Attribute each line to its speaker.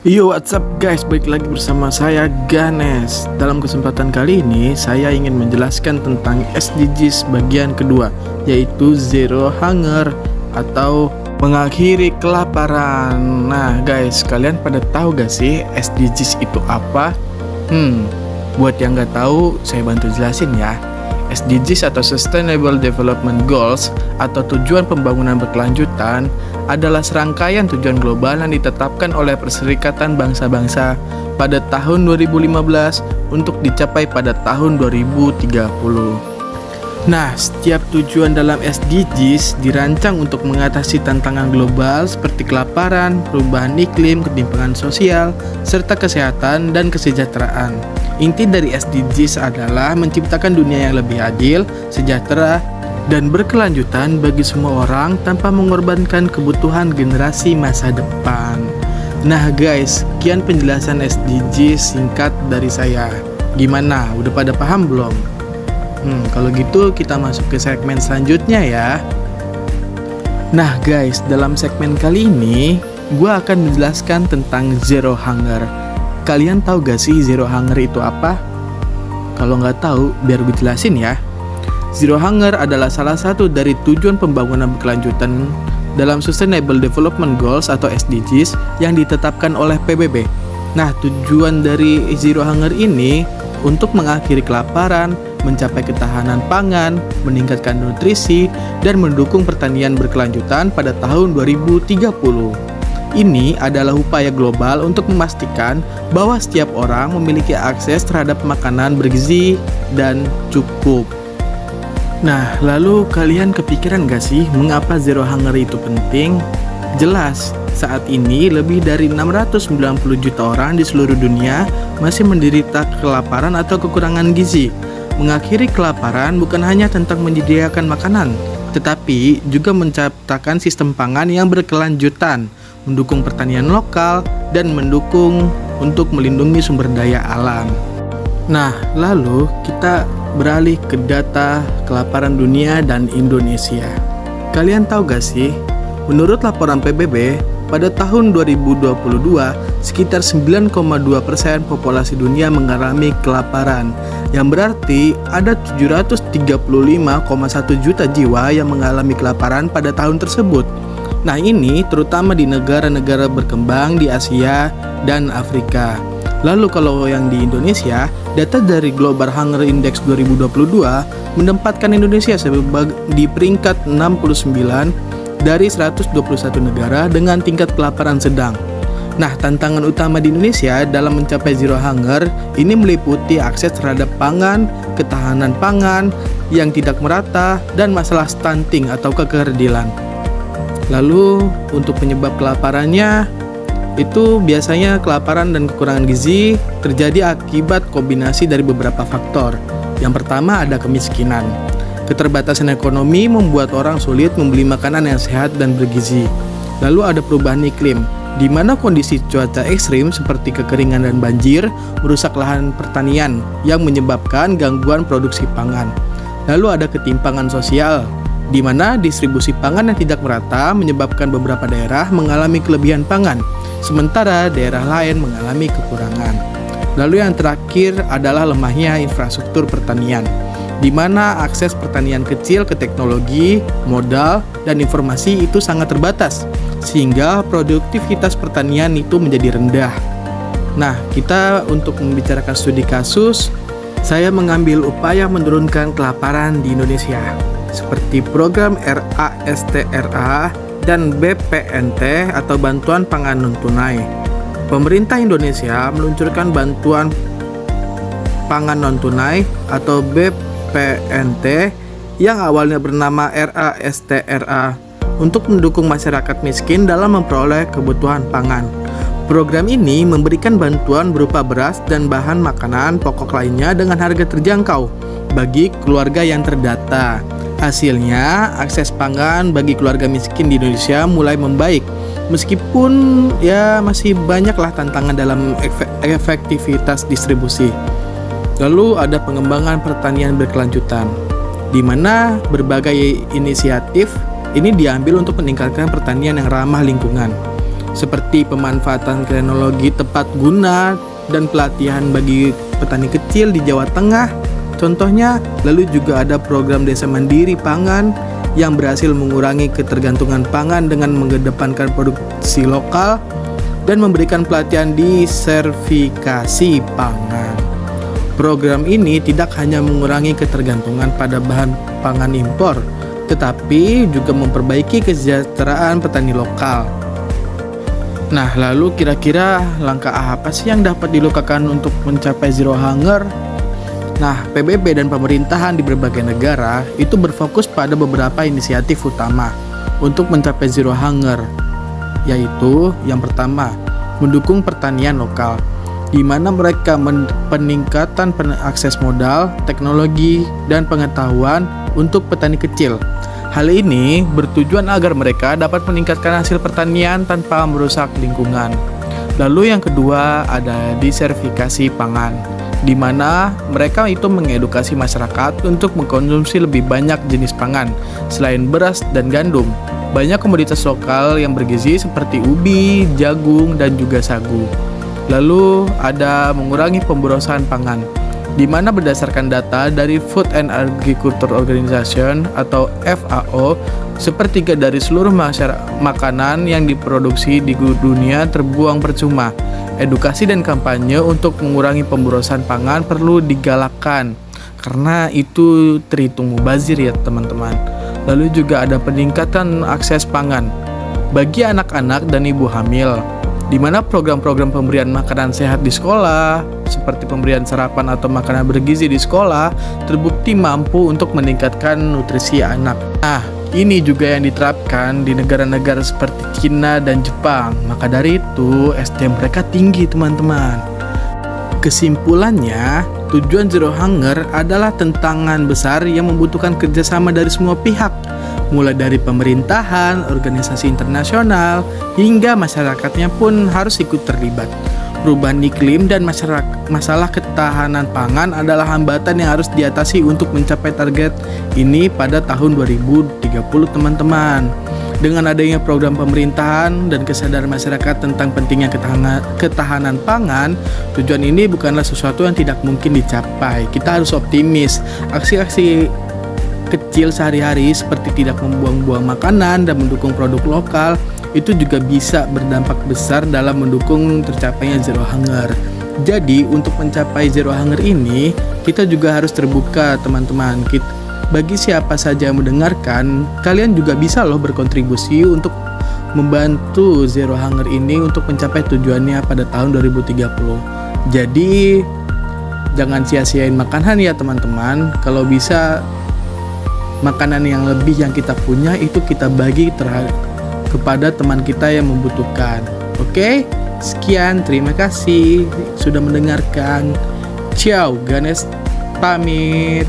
Speaker 1: Yo, what's up guys, balik lagi bersama saya Ganes. Dalam kesempatan kali ini saya ingin menjelaskan tentang SDGs bagian kedua, yaitu Zero Hunger atau mengakhiri kelaparan. Nah guys, kalian pada tahu gak sih SDGs itu apa? Buat yang gak tahu, saya bantu jelasin ya. SDGs atau Sustainable Development Goals atau tujuan pembangunan berkelanjutan adalah serangkaian tujuan global yang ditetapkan oleh Perserikatan Bangsa-Bangsa pada tahun 2015 untuk dicapai pada tahun 2030. Nah, setiap tujuan dalam SDGs dirancang untuk mengatasi tantangan global seperti kelaparan, perubahan iklim, ketimpangan sosial, serta kesehatan dan kesejahteraan. Inti dari SDGs adalah menciptakan dunia yang lebih adil, sejahtera, dan berkelanjutan bagi semua orang tanpa mengorbankan kebutuhan generasi masa depan. Nah guys, sekian penjelasan SDGs singkat dari saya. Gimana? Udah pada paham belum? Kalau gitu kita masuk ke segmen selanjutnya ya. Nah guys, dalam segmen kali ini gue akan menjelaskan tentang Zero Hunger. Kalian tahu gak sih Zero Hunger itu apa? Kalau nggak tahu, biar gue jelasin ya. Zero Hunger adalah salah satu dari tujuan pembangunan berkelanjutan dalam Sustainable Development Goals atau SDGs yang ditetapkan oleh PBB. Nah, tujuan dari Zero Hunger ini untuk mengakhiri kelaparan, mencapai ketahanan pangan, meningkatkan nutrisi, dan mendukung pertanian berkelanjutan pada tahun 2030. Ini adalah upaya global untuk memastikan bahwa setiap orang memiliki akses terhadap makanan bergizi dan cukup. Nah, lalu kalian kepikiran gak sih mengapa Zero Hunger itu penting? Jelas, saat ini lebih dari 690 juta orang di seluruh dunia masih menderita kelaparan atau kekurangan gizi. Mengakhiri kelaparan bukan hanya tentang menyediakan makanan, tetapi juga menciptakan sistem pangan yang berkelanjutan, mendukung pertanian lokal, dan mendukung untuk melindungi sumber daya alam. Nah, lalu kita beralih ke data kelaparan dunia dan Indonesia. Kalian tahu gak sih, menurut laporan PBB, pada tahun 2022, sekitar 9,2% populasi dunia mengalami kelaparan, yang berarti ada 735,1 juta jiwa yang mengalami kelaparan pada tahun tersebut. Nah, ini terutama di negara-negara berkembang di Asia dan Afrika. Lalu kalau yang di Indonesia, data dari Global Hunger Index 2022 menempatkan Indonesia di peringkat 69 dari 121 negara dengan tingkat kelaparan sedang. Nah, tantangan utama di Indonesia dalam mencapai Zero Hunger ini meliputi akses terhadap pangan, ketahanan pangan yang tidak merata, dan masalah stunting atau kekerdilan. Lalu untuk penyebab kelaparannya, itu biasanya kelaparan dan kekurangan gizi terjadi akibat kombinasi dari beberapa faktor. Yang pertama ada kemiskinan. Keterbatasan ekonomi membuat orang sulit membeli makanan yang sehat dan bergizi. Lalu ada perubahan iklim, di mana kondisi cuaca ekstrim seperti kekeringan dan banjir merusak lahan pertanian yang menyebabkan gangguan produksi pangan. Lalu ada ketimpangan sosial, di mana distribusi pangan yang tidak merata menyebabkan beberapa daerah mengalami kelebihan pangan, sementara daerah lain mengalami kekurangan. Lalu yang terakhir adalah lemahnya infrastruktur pertanian, di mana akses pertanian kecil ke teknologi, modal, dan informasi itu sangat terbatas, sehingga produktivitas pertanian itu menjadi rendah. Nah, kita untuk membicarakan studi kasus, saya mengambil upaya menurunkan kelaparan di Indonesia, seperti program RASTRA dan BPNT atau Bantuan Pangan Non-Tunai. Pemerintah Indonesia meluncurkan Bantuan Pangan Non-Tunai atau BPNT yang awalnya bernama RASTRA untuk mendukung masyarakat miskin dalam memperoleh kebutuhan pangan. Program ini memberikan bantuan berupa beras dan bahan makanan pokok lainnya dengan harga terjangkau bagi keluarga yang terdata. Hasilnya, akses pangan bagi keluarga miskin di Indonesia mulai membaik, meskipun ya masih banyaklah tantangan dalam efektivitas distribusi. Lalu ada pengembangan pertanian berkelanjutan, di mana berbagai inisiatif ini diambil untuk meningkatkan pertanian yang ramah lingkungan. seperti pemanfaatan teknologi tepat guna dan pelatihan bagi petani kecil di Jawa Tengah. Contohnya, lalu juga ada program Desa Mandiri Pangan yang berhasil mengurangi ketergantungan pangan dengan mengedepankan produksi lokal dan memberikan pelatihan di sertifikasi pangan. Program ini tidak hanya mengurangi ketergantungan pada bahan pangan impor, tetapi juga memperbaiki kesejahteraan petani lokal. Nah, lalu kira-kira langkah apa sih yang dapat dilakukan untuk mencapai zero hunger? Nah, PBB dan pemerintahan di berbagai negara itu berfokus pada beberapa inisiatif utama untuk mencapai zero hunger, yaitu yang pertama, mendukung pertanian lokal, di mana mereka peningkatan akses modal, teknologi, dan pengetahuan untuk petani kecil. Hal ini bertujuan agar mereka dapat meningkatkan hasil pertanian tanpa merusak lingkungan. Lalu yang kedua ada disertifikasi pangan, di mana mereka itu mengedukasi masyarakat untuk mengkonsumsi lebih banyak jenis pangan selain beras dan gandum. Banyak komoditas lokal yang bergizi seperti ubi, jagung, dan juga sagu. Lalu ada mengurangi pemborosan pangan, di mana berdasarkan data dari Food and Agriculture Organization atau FAO, sepertiga dari seluruh makanan yang diproduksi di dunia terbuang percuma. Edukasi dan kampanye untuk mengurangi pemborosan pangan perlu digalakkan, karena itu terhitung mubazir ya teman-teman. Lalu juga ada peningkatan akses pangan bagi anak-anak dan ibu hamil, di mana program-program pemberian makanan sehat di sekolah, seperti pemberian sarapan atau makanan bergizi di sekolah, terbukti mampu untuk meningkatkan nutrisi anak. Nah, ini juga yang diterapkan di negara-negara seperti Cina dan Jepang. Maka dari itu, SDM mereka tinggi, teman-teman. Kesimpulannya, tujuan zero hunger adalah tantangan besar yang membutuhkan kerjasama dari semua pihak, mulai dari pemerintahan, organisasi internasional, hingga masyarakatnya pun harus ikut terlibat. Perubahan iklim dan masalah ketahanan pangan adalah hambatan yang harus diatasi untuk mencapai target ini pada tahun 2030, teman-teman. Dengan adanya program pemerintahan dan kesadaran masyarakat tentang pentingnya ketahanan pangan, tujuan ini bukanlah sesuatu yang tidak mungkin dicapai. Kita harus optimis. Aksi-aksi kecil sehari-hari seperti tidak membuang-buang makanan dan mendukung produk lokal itu juga bisa berdampak besar dalam mendukung tercapainya zero hunger. Jadi untuk mencapai zero hunger ini, kita juga harus terbuka, teman-teman. Bagi siapa saja yang mendengarkan, kalian juga bisa loh berkontribusi untuk membantu zero hunger ini untuk mencapai tujuannya pada tahun 2030. Jadi jangan sia-siain makanan ya teman-teman. Kalau bisa makanan yang lebih yang kita punya itu kita bagi kepada teman kita yang membutuhkan. Oke? Sekian, terima kasih sudah mendengarkan. Ciao, Ganes pamit.